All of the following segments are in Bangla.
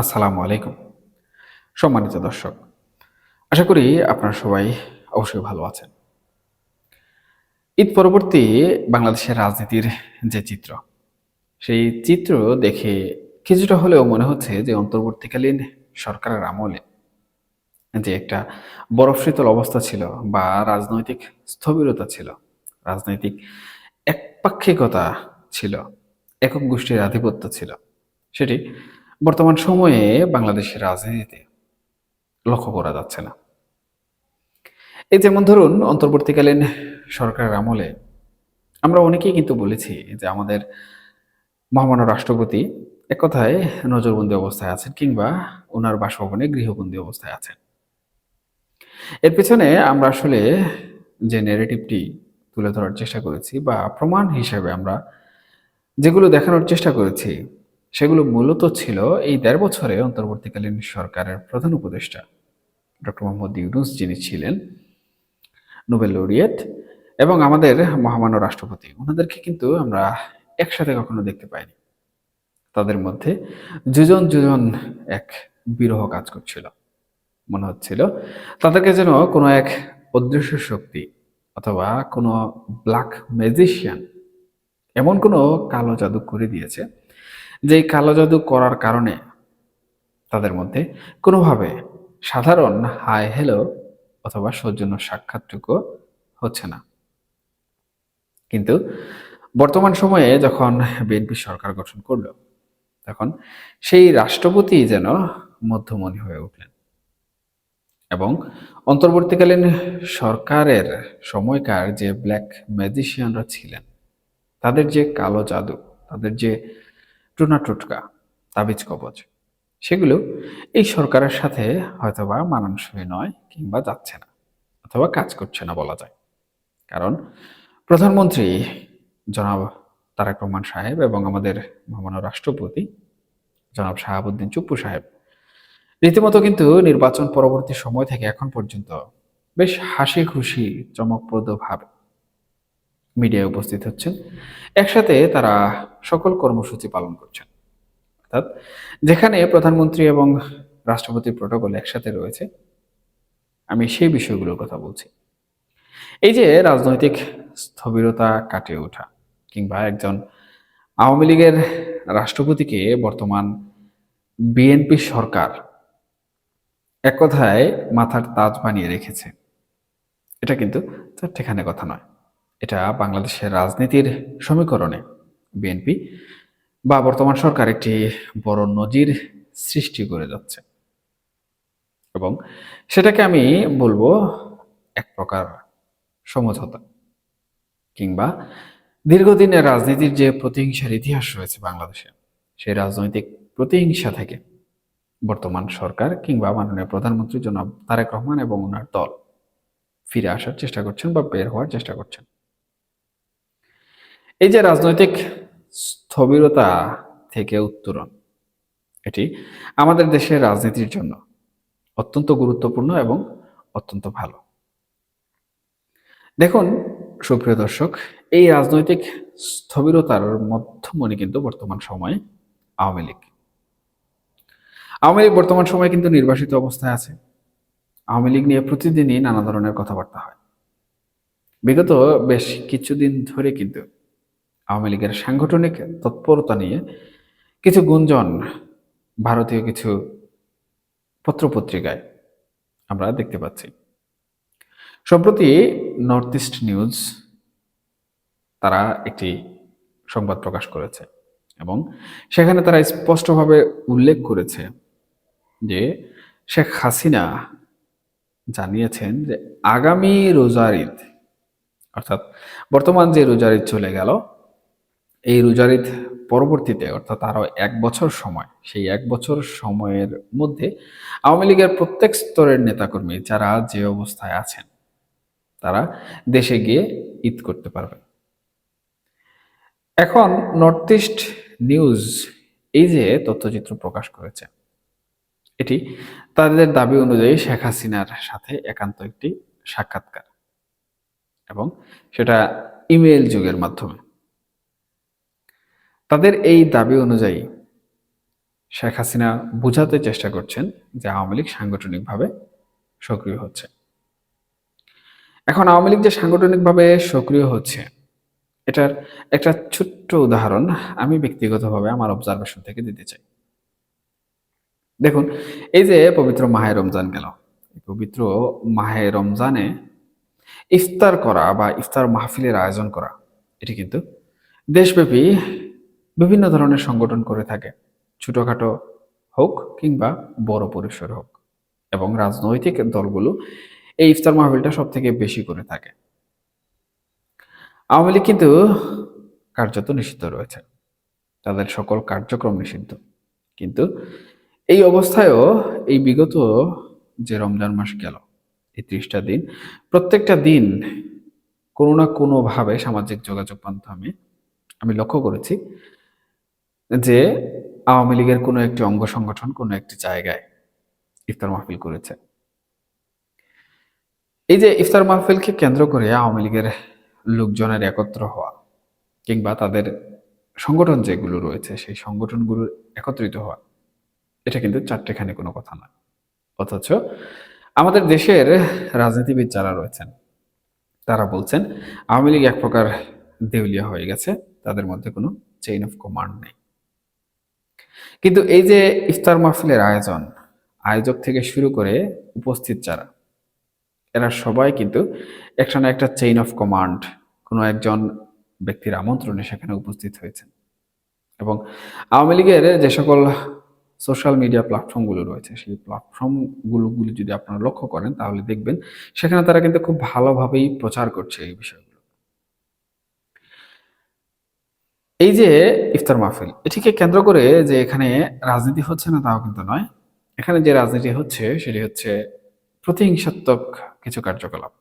আসসালামু আলাইকুম। সম্মানিত দর্শক, আশা করি আপনারা সবাই অবশ্যই ভালো আছেন। ঈদ পরবর্তী বাংলাদেশের রাজনীতির যে চিত্র, সেই চিত্র দেখে কিছুটা হলেও মনে হচ্ছে যে অন্তর্বর্তীকালীন সরকারের আমলে যে একটা বরফ শীতল অবস্থা ছিল বা রাজনৈতিক স্থবিরতা ছিল, রাজনৈতিক একপাক্ষিকতা ছিল, একক গোষ্ঠীর আধিপত্য ছিল, সেটি বর্তমান সময়ে বাংলাদেশের রাজনীতিতে লক্ষ্য করা যাচ্ছে না। এই যেমন ধরুন অন্তর্বর্তীকালীন সরকারের আমলে আমরা অনেকেই কিন্তু বলেছি যে আমাদের মহামান্য রাষ্ট্রপতি এক কথায় নজরবন্দি অবস্থায় আছেন কিংবা ওনার বাসভবনে গৃহবন্দী অবস্থায় আছেন। এর পেছনে আমরা আসলে যে ন্যারেটিভটি তুলে ধরার চেষ্টা করেছি বা প্রমাণ হিসেবে আমরা যেগুলো দেখানোর চেষ্টা করেছি সেগুলো মূলত ছিল এই ১.৫ বছরে অন্তর্বর্তীকালীন সরকারের প্রধান উপদেষ্টা ডক্টর মোহাম্মদ ইউনূস যিনি ছিলেন নোবেল লরিয়েট এবং আমাদের মহামান্য রাষ্ট্রপতি ওনাদেরকে কিন্তু আমরা একসাথে কখনো দেখতে পাইনি। তাদের মধ্যে যুজন এক বিরহ কাজ করছিল। মনে হচ্ছিল তাদেরকে যেন কোনো এক অদৃশ্য শক্তি অথবা কোনো ব্ল্যাক ম্যাজিশিয়ান এমন কোনো কালো জাদু করে দিয়েছে, যেই কালো জাদু করার কারণে তাদের মধ্যে কোনোভাবে সাধারণ হাই হ্যালো অথবা সৌজন্য সাক্ষাৎটুকু হচ্ছে না। কিন্তু বর্তমান সময়ে যখন বিএনপি সরকার গঠন করল, তখন সেই রাষ্ট্রপতি যেন মধ্যমণি হয়ে উঠলেন এবং অন্তর্বর্তীকালীন সরকারের সময়কার যে ব্ল্যাক ম্যাজিশিয়ানরা ছিলেন, তাদের যে কালো জাদু, তাদের যে টুনা টোটকা, তাবিজ কবজ, সেগুলো এই সরকারের সাথে হয়তোবা মানানসই নয় কিংবা যাচ্ছে না অথবা কাজ করছে না বলা যায়। কারণ প্রধানমন্ত্রী জনাব তারেক রহমান সাহেব এবং আমাদের মহামান্য রাষ্ট্রপতি জনাব শাহাবুদ্দিন চুপ্পু সাহেব রীতিমতো কিন্তু নির্বাচন পরবর্তী সময় থেকে এখন পর্যন্ত বেশ হাসি খুশি চমকপ্রদ ভাবে মিডিয়ায় উপস্থিত হচ্ছেন। একসাথে তারা সকল কর্মসূচি পালন করছেন। অর্থাৎ যেখানে প্রধানমন্ত্রী এবং রাষ্ট্রপতির প্রোটোকল একসাথে রয়েছে, আমি সেই বিষয়গুলোর কথা বলছি। এই যে রাজনৈতিক স্থবিরতা কাটিয়ে ওঠা কিংবা একজন আওয়ামী লীগের রাষ্ট্রপতিকে বর্তমান বিএনপি সরকার এক কথায় মাথার তাজ বানিয়ে রেখেছে, এটা কিন্তু চারটেখানে কথা নয়। এটা বাংলাদেশের রাজনীতির সমীকরণে বিএনপি বা বর্তমান সরকার একটি বড় নজির সৃষ্টি করে যাচ্ছে এবং সেটাকে আমি বলবো এক প্রকার সমঝোতা কিংবা দীর্ঘদিনের রাজনীতির যে প্রতিহিংসার ইতিহাস রয়েছে বাংলাদেশে, সেই রাজনৈতিক প্রতিহিংসা থেকে বর্তমান সরকার কিংবা মাননীয় প্রধানমন্ত্রী জনাব তারেক রহমান এবং ওনার দল ফিরে আসার চেষ্টা করছেন বা বের হওয়ার চেষ্টা করছেন। এই যে রাজনৈতিক স্থবিরতা থেকে উত্তরণ, এটি আমাদের দেশের রাজনীতির জন্য অত্যন্ত গুরুত্বপূর্ণ এবং অত্যন্ত ভালো। দেখুন সুপ্রিয় দর্শক, এই রাজনৈতিক স্থবিরতার মধ্যমণি কিন্তু বর্তমান সময়ে আওয়ামী লীগ। আওয়ামী লীগ বর্তমান সময়ে কিন্তু নির্বাসিত অবস্থায় আছে। আওয়ামী লীগ নিয়ে প্রতিদিনই নানা ধরনের কথাবার্তা হয়। বিগত বেশ কিছুদিন ধরে কিন্তু আওয়ামী লীগের সাংগঠনিক তৎপরতা নিয়ে কিছু গুঞ্জন ভারতীয় কিছু পত্রপত্রিকায় আমরা দেখতে পাচ্ছি। সম্প্রতি নর্থ ইস্ট নিউজ তারা একটি সংবাদ প্রকাশ করেছে এবং সেখানে তারা স্পষ্টভাবে উল্লেখ করেছে যে শেখ হাসিনা জানিয়েছেন যে আগামী রোজার ঈদ, অর্থাৎ বর্তমান যে রোজার ঈদ চলে গেল, এই রোজার ঈদ পরবর্তীতে অর্থাৎ আরো ১ বছর সময়, সেই ১ বছর সময়ের মধ্যে আওয়ামী লীগের প্রত্যেক স্তরের নেতাকর্মী যারা যে অবস্থায় আছেন তারা দেশে গিয়ে ঈদ করতে পারবেন। এখন নর্থ ইস্ট নিউজ এই যে তথ্যচিত্র প্রকাশ করেছে, এটি তাদের দাবি অনুযায়ী শেখ হাসিনার সাথে একান্ত একটি সাক্ষাৎকার এবং সেটা ইমেইল যুগের মাধ্যমে। তাদের এই দাবি অনুযায়ী শেখ হাসিনা বোঝাতে চেষ্টা করছেন যে আওয়ামী লীগ সাংগঠনিকভাবে সক্রিয় হচ্ছে। এখন আওয়ামী লীগ যে সাংগঠনিকভাবে সক্রিয় হচ্ছে, এটার একটা ছোট্ট উদাহরণ আমি ব্যক্তিগতভাবে আমার অবজারভেশন থেকে দিতে চাই। দেখুন, এই যে পবিত্র মাহে রমজান গেল, এই পবিত্র মাহে রমজানে ইফতার করা বা ইফতার মাহফিলের আয়োজন করা, এটি কিন্তু দেশব্যাপী বিভিন্ন ধরনের সংগঠন করে থাকে, ছোটখাটো হোক কিংবা বড় পরিসর হোক। এবং রাজনৈতিক দলগুলো এই ইফতার মাহফিলটা সব থেকে বেশি করে থাকে। আওয়ামী লীগ কিন্তু কার্যত নিষিদ্ধ রয়েছে, তাদের সকল কার্যক্রম নিষিদ্ধ। কিন্তু এই অবস্থায়ও এই বিগত যে রমজান মাস গেল, এই 30টা দিন, প্রত্যেকটা দিন কোনো না কোনোভাবে সামাজিক যোগাযোগ মাধ্যমে আমি লক্ষ্য করেছি যে আওয়ামী লীগের কোনো একটি অঙ্গ সংগঠন কোনো একটি জায়গায় ইফতার মাহফিল করেছে। এই যে ইফতার মাহফিলকে কেন্দ্র করে আওয়ামী লীগের লোকজনের একত্র হওয়া কিংবা তাদের সংগঠন যেগুলো রয়েছে সেই সংগঠনগুলোর একত্রিত হওয়া, এটা কিন্তু চারটেখানি কোনো কথা না। অথচ আমাদের দেশের রাজনীতিবিদ যারা রয়েছেন তারা বলছেন আওয়ামী লীগ এক প্রকার দেউলিয়া হয়ে গেছে, তাদের মধ্যে কোনো চেইন অফ কমান্ড নেই। কিন্তু এই যে ইফতার মাহফিলের আয়োজন, আয়োজক থেকে শুরু করে উপস্থিত যারা, এরা সবাই কিন্তু একটা না একটা চেইন অফ কমান্ড, কোনো একজন ব্যক্তির আমন্ত্রণে সেখানে উপস্থিত হয়েছেন। এবং আওয়ামী লীগের যে সকল সোশ্যাল মিডিয়া প্ল্যাটফর্মগুলো রয়েছে, সেই প্ল্যাটফর্মগুলো যদি আপনারা লক্ষ্য করেন তাহলে দেখবেন সেখানে তারা কিন্তু খুব ভালোভাবেই প্রচার করছে এই বিষয়গুলো। এই যে ইফতার মাহফিল, এটিকে কেন্দ্র করে যে এখানে রাজনীতি হচ্ছে না তাও কিন্তু নয়। এখানে যে রাজনীতি হচ্ছে সেটি হচ্ছে প্রতিহিংসাত্মক কিছু কার্যকলাপ।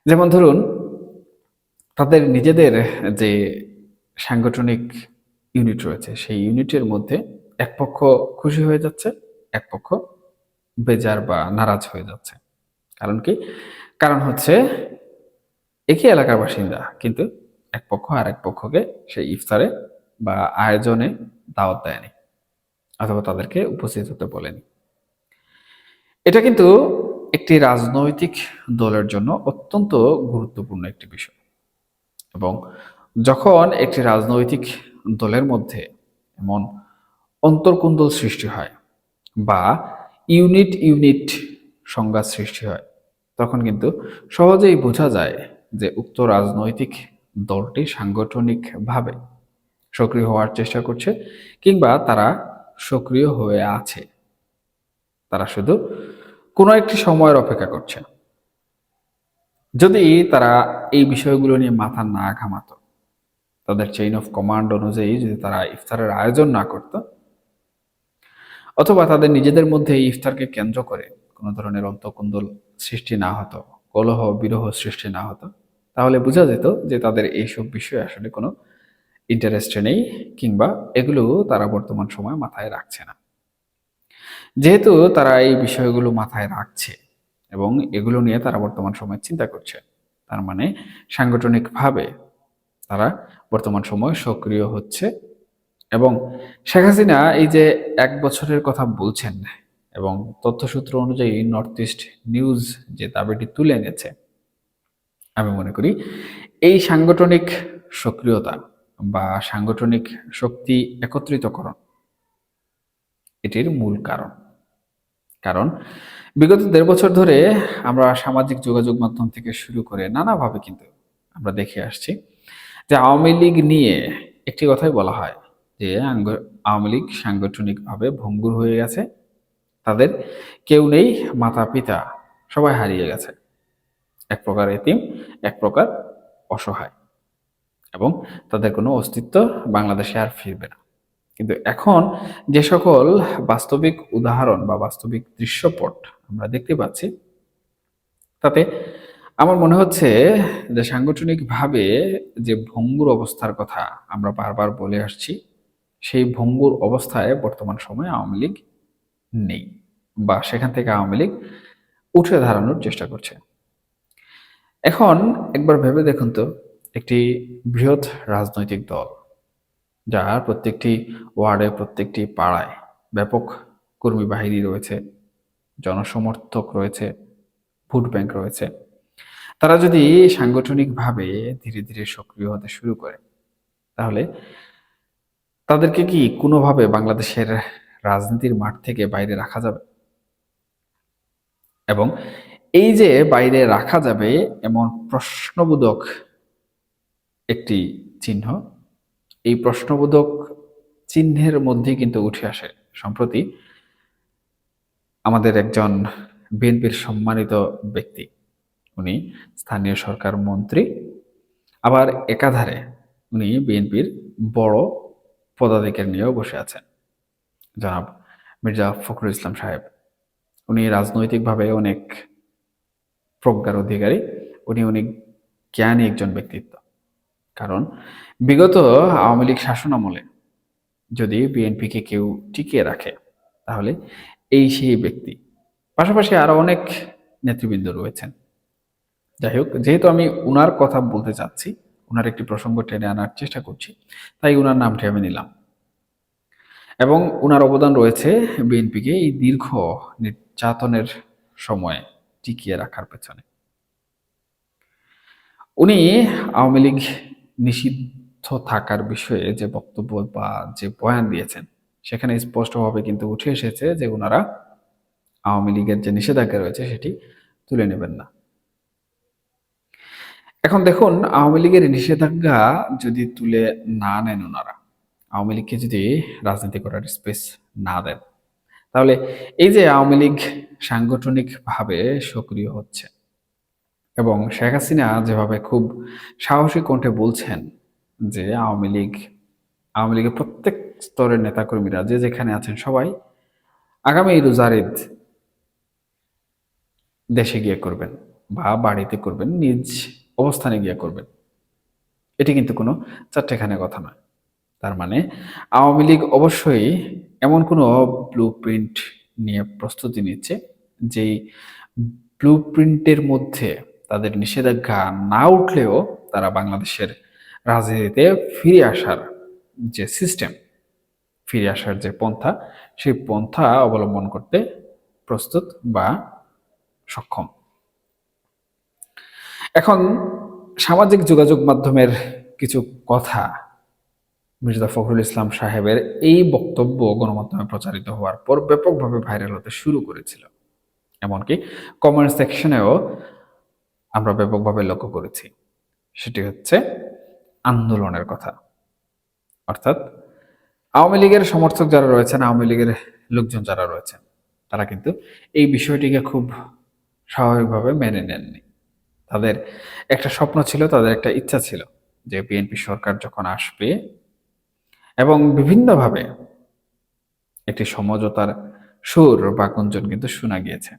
যেমন ধরুন, তাদের নিজেদের যে সাংগঠনিক ইউনিট রয়েছে সেই ইউনিটের মধ্যে এক পক্ষ খুশি হয়ে যাচ্ছে, এক পক্ষ বেজার বা নারাজ হয়ে যাচ্ছে। কারণ কি? কারণ হচ্ছে একই এলাকার বাসিন্দা, কিন্তু এক পক্ষ আর এক পক্ষকে সেই ইফতারে বা আয়োজনে দাওয়াত দেয়নি অথবা তাদেরকে উপস্থিত হতে বলেনি। এটা কিন্তু একটি রাজনৈতিক দলের জন্য অত্যন্ত গুরুত্বপূর্ণ একটি বিষয়। এবং যখন একটি রাজনৈতিক দলের মধ্যে এমন অন্তর্কুন্দল সৃষ্টি হয় বা ইউনিট ইউনিট সংঘাত সৃষ্টি হয়, তখন কিন্তু সহজেই বোঝা যায় যে উক্ত রাজনৈতিক দলটি সাংগঠনিকভাবে সক্রিয় হওয়ার চেষ্টা করছে কিংবা তারা সক্রিয় হয়ে আছে। তারা শুধু কোনো একটি সময়ের অপেক্ষা করছে। যদি তারা এই বিষয়গুলো নিয়ে মাথা না ঘামাতো, তাদের চেইন অফ কমান্ড অনুযায়ী যদি তারা ইফতারের আয়োজন না করত, অথবা তাদের নিজেদের মধ্যে এই ইফতারকে কেন্দ্র করে কোনো ধরনের অন্তঃকুন্দল সৃষ্টি না হতো, কলহ বিরহ সৃষ্টি না হতো, তাহলে বোঝা যেত যে তাদের এইসব বিষয়ে আসলে কোনো ইন্টারেস্টে নেই কিংবা এগুলো তারা বর্তমান সময়ে মাথায় রাখছে না। যেহেতু তারা এই বিষয়গুলো মাথায় রাখছে এবং এগুলো নিয়ে তারা বর্তমান সময়ে চিন্তা করছে, তার মানে সাংগঠনিকভাবে তারা বর্তমান সময়ে সক্রিয় হচ্ছে। এবং শেখ হাসিনা এই যে 1 বছরের কথা বলছেন এবং তথ্যসূত্র অনুযায়ী নর্থ ইস্ট নিউজ যে দাবিটি তুলে এনেছে, আমি মনে করি এই সাংগঠনিক সক্রিয়তা বা সাংগঠনিক শক্তি একত্রিতকরণ এটির মূল কারণ। কারণ বিগত 1.5 বছর ধরে আমরা সামাজিক যোগাযোগ মাধ্যম থেকে শুরু করে নানাভাবে কিন্তু আমরা দেখে আসছি যে আওয়ামী লীগ নিয়ে একটি কথাই বলা হয় যে আওয়ামী লীগ সাংগঠনিকভাবে ভঙ্গুর হয়ে গেছে, তাদের কেউ নেই, মাতা পিতা সবাই হারিয়ে গেছে, এক প্রকার এতিম, এক প্রকার অসহায়, এবং তাদের কোনো অস্তিত্ব বাংলাদেশে আর ফিরবে না। কিন্তু এখন যে সকল বাস্তবিক উদাহরণ বা বাস্তবিক দৃশ্যপট আমরা দেখতে পাচ্ছি, তাতে আমার মনে হচ্ছে যে সাংগঠনিকভাবে যে ভঙ্গুর অবস্থার কথা আমরা বারবার বলে আসছি, সেই ভঙ্গুর অবস্থায় বর্তমান সময়ে আওয়ামী লীগ নেই, বা সেখান থেকে আওয়ামী লীগ উঠে দাঁড়ানোর চেষ্টা করছে। এখন একবার ভেবে দেখুন তো, একটি বৃহৎ রাজনৈতিক দল যার প্রত্যেকটি ওয়ার্ডে, প্রত্যেকটি পাড়ায় ব্যাপক কর্মী বাহিনী রয়েছে, জনসমর্থক রয়েছে, ভোট ব্যাংক রয়েছে। তারা যদি সাংগঠনিকভাবে ধীরে ধীরে সক্রিয় হতে শুরু করে, তাহলে তাদেরকে কি কোনোভাবে বাংলাদেশের রাজনীতির মাঠ থেকে বাইরে রাখা যাবে? এবং এই যে বাইরে রাখা যাবে এমন প্রশ্নবোধক একটি চিহ্ন, এই প্রশ্নবোধক চিহ্নের মধ্যে কিন্তু উঠে আসে সম্প্রতি আমাদের একজন বিএনপির সম্মানিত ব্যক্তি, উনি স্থানীয় সরকার মন্ত্রী, আবার একাধারে উনি বিএনপির বড় পদাধিকার নিয়েও বসে আছেন, জনাব মির্জা ফখরুল ইসলাম সাহেব। উনি রাজনৈতিকভাবে অনেক প্রজ্ঞার অধিকারী, উনি অনেক জ্ঞানী একজন ব্যক্তিত্ব। কারণ বিগত আওয়ামী লীগ শাসন আমলে যদি বিএনপিকে কেউ টিকিয়ে রাখে, তাহলে এই সেই ব্যক্তি। পাশাপাশি আরো অনেক নেতৃবৃন্দ রয়েছেন। যাই হোক, যেহেতু আমি উনার কথা বলতে চাচ্ছি, উনার একটি প্রসঙ্গ টেনে আনার চেষ্টা করছি, তাই উনার নামটি আমি নিলাম। এবং উনার অবদান রয়েছে বিএনপিকে এই দীর্ঘ নির্যাতনের সময়ে টিকিয়ে রাখার পেছনে। উনি আওয়ামী লীগ নিষিদ্ধ থাকার বিষয়ে যে বক্তব্য বা যে বয়ান দিয়েছেন, সেখানে স্পষ্টভাবে কিন্তু উঠে এসেছে যে ওনারা আওয়ামী লীগের যে নিষেধাজ্ঞা রয়েছে সেটি তুলে নেবেন না। এখন দেখুন, আওয়ামী লীগের নিষেধাজ্ঞা যদি তুলে না নেন ওনারা, আওয়ামী লীগকে যদি রাজনীতি করার স্পেস না দেন, তাহলে এই যে আওয়ামী লীগ সাংগঠনিকভাবে সক্রিয় হচ্ছে এবং শেখ হাসিনা যেভাবে খুব সাহসী কণ্ঠে বলছেন যে আওয়ামী লীগের প্রত্যেক স্তরের নেতাকর্মীরা যে যেখানে আছেন সবাই আগামী রোজার ঈদ দেশে গিয়ে করবেন বা বাড়িতে করবেন, নিজ অবস্থানে গিয়ে করবেন, এটি কিন্তু কোনো চারটেখানে কথা নয়। তার মানে আওয়ামী লীগ অবশ্যই এমন কোনো ব্লু প্রিন্ট নিয়ে প্রস্তুতি নিচ্ছে, যেই ব্লু প্রিন্টের মধ্যে তাদের নিষেধাজ্ঞা না উঠলেও তারা বাংলাদেশের রাজনীতিতে ফিরে আসার যে সিস্টেম, ফিরে আসার যে পন্থা, সেই পন্থা অবলম্বন করতে প্রস্তুত বা সক্ষম। এখন সামাজিক যোগাযোগ মাধ্যমের কিছু কথা মির্জা ফখরুল ইসলাম সাহেবের এই বক্তব্য গণমাধ্যমে প্রচারিত হওয়ার পর ব্যাপকভাবে ভাইরাল হতে শুরু করেছিল। এমনকি কমেন্ট সেকশনেও আমরা ব্যাপকভাবে লক্ষ্য করেছি। সেটি হচ্ছে আন্দোলনের কথা। অর্থাৎ আওয়ামী লীগের সমর্থক যারা রয়েছেন, আওয়ামী লীগের লোকজন যারা রয়েছেন, তারা কিন্তু এই বিষয়টিকে খুব স্বাভাবিকভাবে মেনে নেননি। তাদের একটা স্বপ্ন ছিল, তাদের একটা ইচ্ছা ছিল যে বিএনপি সরকার যখন আসবে এবং বিভিন্নভাবে একটি সমঝোতার সুর বা গুঞ্জন কিন্তু শোনা গিয়েছে।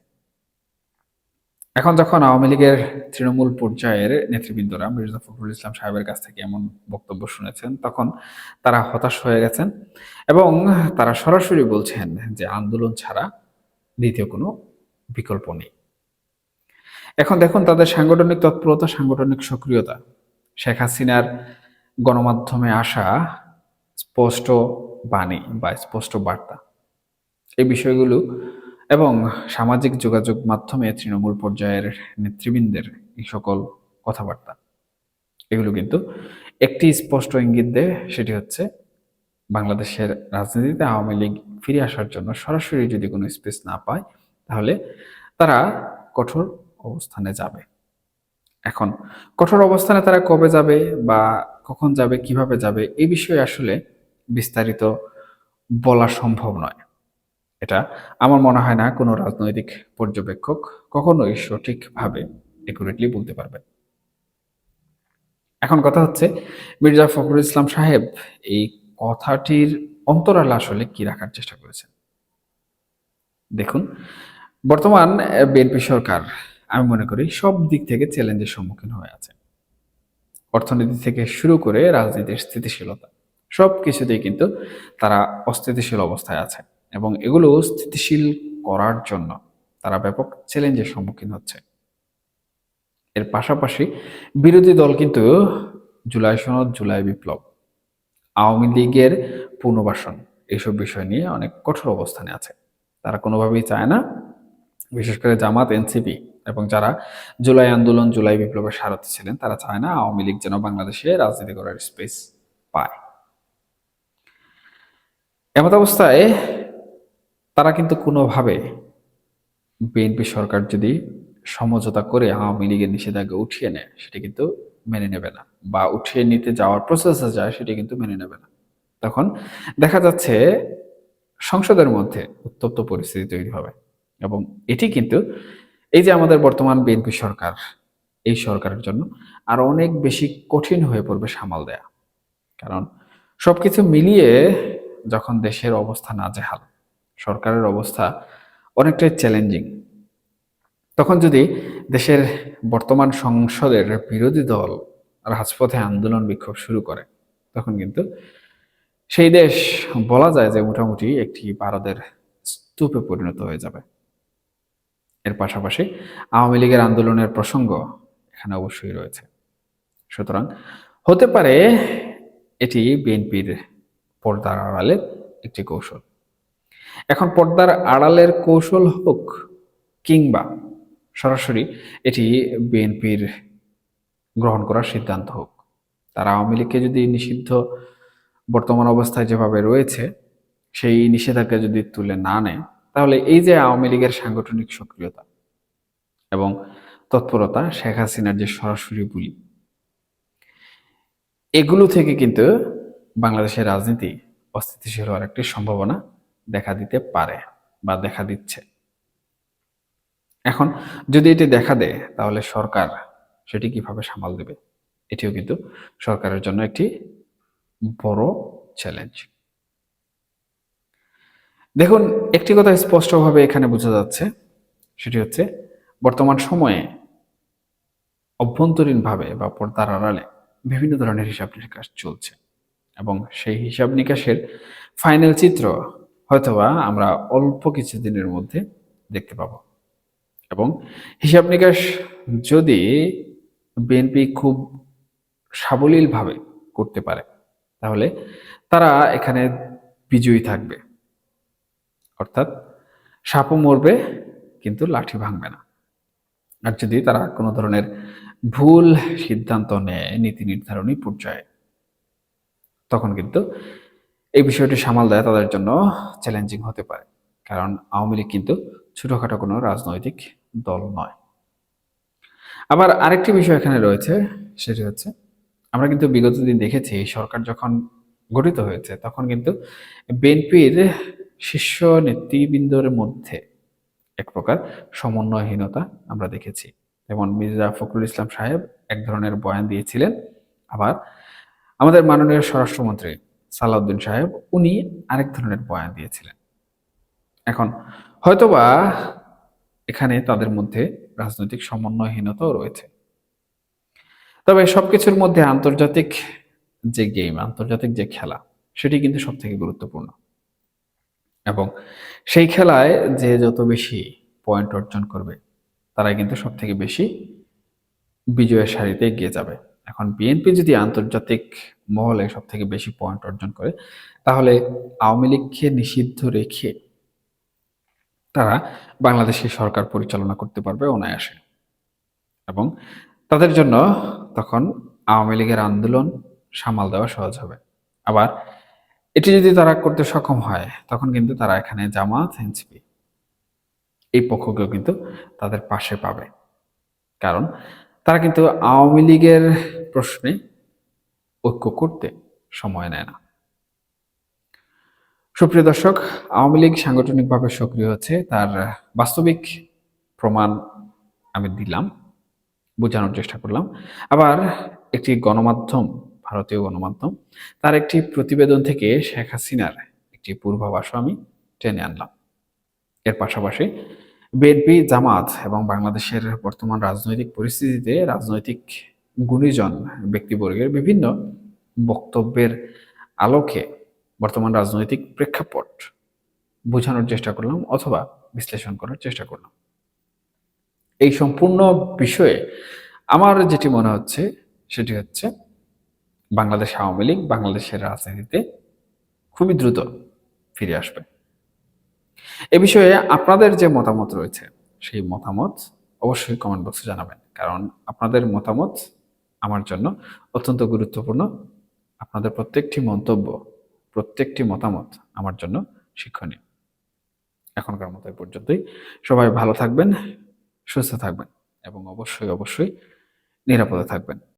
এখন যখন আওয়ামী লীগের তৃণমূল পর্যায়ের নেতৃবৃন্দরা মির্জা ফখরুল ইসলাম সাহেবের কাছ থেকে এমন বক্তব্য শুনেছেন, তখন তারা হতাশ হয়ে গেছেন এবং তারা সরাসরি বলছেন যে আন্দোলন ছাড়া দ্বিতীয় কোনো বিকল্প নেই। এখন দেখুন তাদের সাংগঠনিক তৎপরতা, সাংগঠনিক সক্রিয়তা, শেখ হাসিনার গণমাধ্যমে আসা স্পষ্ট বাণী বা স্পষ্ট বার্তা, এই বিষয়গুলো এবং সামাজিক যোগাযোগ মাধ্যমে তৃণমূল পর্যায়ের নেতৃবৃন্দের এই সকল কথাবার্তা, এগুলো কিন্তু একটি স্পষ্ট ইঙ্গিত দেয়, সেটি হচ্ছে বাংলাদেশের রাজনীতিতে আওয়ামী লীগ ফিরে আসার জন্য সরাসরি যদি কোনো স্পেস না পায়, তাহলে তারা কঠোর অবস্থানে যাবে। এখন কঠোর অবস্থানে তারা কবে যাবে বা কখন যাবে, কিভাবে যাবে, এই বিষয়ে আসলে বিস্তারিত বলা সম্ভব নয়। এটা আমার মনে হয় না কোনো রাজনৈতিক পর্যবেক্ষক কখনোই সঠিকভাবে একুরেটলি বলতে পারবে। এখন কথা হচ্ছে মির্জা ফখরুল ইসলাম সাহেব এই কথাটির অন্তরালে আসলে কি রাখার চেষ্টা করেছেন। দেখুন, বর্তমান বিএনপি সরকার আমি মনে করি সব দিক থেকে চ্যালেঞ্জের সম্মুখীন হয়ে আছে। অর্থনীতি থেকে শুরু করে রাজনীতির স্থিতিশীলতা, সব কিছুতেই কিন্তু তারা অস্থিতিশীল অবস্থায় আছে এবং এগুলো স্থিতিশীল করার জন্য তারা ব্যাপক চ্যালেঞ্জের সম্মুখীন হচ্ছে। এর পাশাপাশি বিরোধী দল কিন্তু জুলাই সনদ, জুলাই বিপ্লব, আওয়ামী লীগের পুনর্বাসন এইসব বিষয় নিয়ে অনেক কঠোর অবস্থানে আছে। তারা কোনোভাবেই চায় না, বিশেষ করে জামাত, এনসিপি এবং যারা জুলাই আন্দোলন, জুলাই বিপ্লবের সারথি ছিলেন, তারা চায় না আওয়ামী লীগ যেন বাংলাদেশে রাজনীতি করার স্পেস পায়। এমত অবস্থায় তারা কিন্তু কোনোভাবে বিএনপি সরকার যদি সমঝোতা করে আওয়ামী লীগের নিষেধাজ্ঞা উঠিয়ে নেয়, সেটি কিন্তু মেনে নেবে না, বা উঠিয়ে নিতে যাওয়ার প্রসেসে যায় সেটি কিন্তু মেনে নেবে না। তখন দেখা যাচ্ছে সংসদের মধ্যে উত্তপ্ত পরিস্থিতি তৈরি হবে, এবং এটি কিন্তু এই যে আমাদের বর্তমান বিএনপি সরকার, এই সরকারের জন্য আরো অনেক বেশি কঠিন হয়ে পড়বে সামাল দেয়া। কারণ সবকিছু মিলিয়ে যখন দেশের অবস্থা নাজেহাল, সরকারের অবস্থা অনেকটাই চ্যালেঞ্জিং, তখন যদি দেশের বর্তমান সংসদের বিরোধী দল রাজপথে আন্দোলন বিক্ষোভ শুরু করে, তখন কিন্তু সেই দেশ বলা যায় যে মোটামুটি একটি ভারতের স্তূপে পরিণত হয়ে যাবে। এর পাশাপাশি আওয়ামী লীগের আন্দোলনের প্রসঙ্গ এখানে অবশ্যই রয়েছে। সুতরাং হতে পারে এটি বিএনপির পর্দার আড়ালের একটি কৌশল। এখন পর্দার আড়ালের কৌশল হোক কিংবা সরাসরি এটি বিএনপির গ্রহণ করার সিদ্ধান্ত হোক, তারা আওয়ামী লীগকে যদি নিষিদ্ধ বর্তমান অবস্থায় যেভাবে রয়েছে সেই নিষেধাজ্ঞা যদি তুলে না নেয়, তাহলে এই যে আওয়ামী লীগের সাংগঠনিক সক্রিয়তা এবং তৎপরতা, শেখ হাসিনার যে সরাসরি বুলি, এগুলো থেকে কিন্তু বাংলাদেশের রাজনীতি অস্থিতিশীল হওয়ার একটি সম্ভাবনা দেখা দিতে পারে বা দেখা দিচ্ছে। এখন যদি এটি দেখা দেয়, তাহলে সরকার সেটি কিভাবে সামাল দেবে, এটিও কিন্তু সরকারের জন্য একটি বড় চ্যালেঞ্জ। দেখুন, একটি কথা স্পষ্টভাবে এখানে বোঝা যাচ্ছে, সেটি হচ্ছে বর্তমান সময়ে অভ্যন্তরীণভাবে বা পর্দার আড়ালে বিভিন্ন ধরনের হিসাব নিকাশ চলছে, এবং সেই হিসাব নিকাশের ফাইনাল চিত্র হয়তোবা আমরা অল্প কিছুদিনের মধ্যে দেখতে পাবো। এবং হিসাব নিকাশ যদি বিএনপি খুব সাবলীলভাবে করতে পারে, তাহলে তারা এখানে বিজয়ী থাকবে। অর্থাৎ সাপও মরবে কিন্তু লাঠি ভাঙবে না। আর যদি তারা কোনো ধরনের ভুল সিদ্ধান্ত নেয় নীতি নির্ধারণী পর্যায়ে, তখন কিন্তু এই বিষয়টি সামাল দেয় তাদের জন্য চ্যালেঞ্জিং হতে পারে। কারণ আওয়ামী লীগ কিন্তু ছোটখাটো কোনো রাজনৈতিক দল নয়। আবার আরেকটি বিষয় এখানে রয়েছে, সেটি হচ্ছে আমরা কিন্তু বিগত দিন দেখেছি সরকার যখন গঠিত হয়েছে, তখন কিন্তু বিএনপির শীর্ষ নেতৃবৃন্দর মধ্যে এক প্রকার সমন্বয়হীনতা আমরা দেখেছি। যেমন মির্জা ফখরুল ইসলাম সাহেব এক ধরনের বয়ান দিয়েছিলেন, আবার আমাদের মাননীয় স্বরাষ্ট্রমন্ত্রী সালাউদ্দিন সাহেব উনি আরেক ধরনের বয়ান দিয়েছিলেন। এখন হয়তোবা এখানে তাদের মধ্যে রাজনৈতিক সমন্বয়হীনতাও রয়েছে। তবে সবকিছুর মধ্যে আন্তর্জাতিক যে গেম, আন্তর্জাতিক যে খেলা, সেটি কিন্তু সব থেকে গুরুত্বপূর্ণ, এবং সেই খেলায় যে যত বেশি পয়েন্ট অর্জন করবে, তারাই কিন্তু সব থেকে বেশি বিজয়ের সারিতে এগিয়ে যাবে। এখন বিএনপি যদি আন্তর্জাতিক মহলে সব থেকে বেশি পয়েন্ট অর্জন করে, তাহলে আওয়ামী লীগকে নিষিদ্ধ রেখে তারা বাংলাদেশের সরকার পরিচালনা করতে পারবে অনায়াসে, এবং তাদের জন্য তখন আওয়ামী লীগের আন্দোলন সামাল দেওয়া সহজ হবে। আবার এটি যদি তারা করতে সক্ষম হয়, তখন কিন্তু তারা এখানে জামাত, এনসিপি এই পক্ষকেও কিন্তু তাদের পাশে পাবে। কারণ তারা কিন্তু আওয়ামী লীগের প্রশ্নে ঐক্য করতে সময় নেয় না। সুপ্রিয় দর্শক, আওয়ামী লীগ সাংগঠনিকভাবে সক্রিয় হচ্ছে, তার বাস্তবিক প্রমাণ আমি দিলাম, বোঝানোর চেষ্টা করলাম। আবার একটি গণমাধ্যম, ভারতীয় গণমাধ্যম, তার একটি প্রতিবেদন থেকে শেখ হাসিনার একটি পূর্বাভাসও আমি টেনে আনলাম। এর পাশাপাশি বিএনপি, জামাত এবং বাংলাদেশের বর্তমান রাজনৈতিক পরিস্থিতিতে রাজনৈতিক গুণীজন ব্যক্তিবর্গের বিভিন্ন বক্তব্যের আলোকে বর্তমান রাজনৈতিক প্রেক্ষাপট বোঝানোর চেষ্টা করলাম অথবা বিশ্লেষণ করার চেষ্টা করলাম। এই সম্পূর্ণ বিষয়ে আমার যেটি মনে হচ্ছে সেটি হচ্ছে বাংলাদেশ আওয়ামী লীগ বাংলাদেশের রাজনীতিতে খুবই দ্রুত ফিরে আসবে। এ বিষয়ে আপনাদের যে মতামত রয়েছে সেই মতামত অবশ্যই কমেন্ট বক্সে জানাবেন, কারণ আপনাদের মতামত আমার জন্য অত্যন্ত গুরুত্বপূর্ণ। আপনাদের প্রত্যেকটি মন্তব্য, প্রত্যেকটি মতামত আমার জন্য শিক্ষণীয়। এখনকার মতো এই পর্যন্তই। সবাই ভালো থাকবেন, সুস্থ থাকবেন এবং অবশ্যই অবশ্যই নিরাপদে থাকবেন।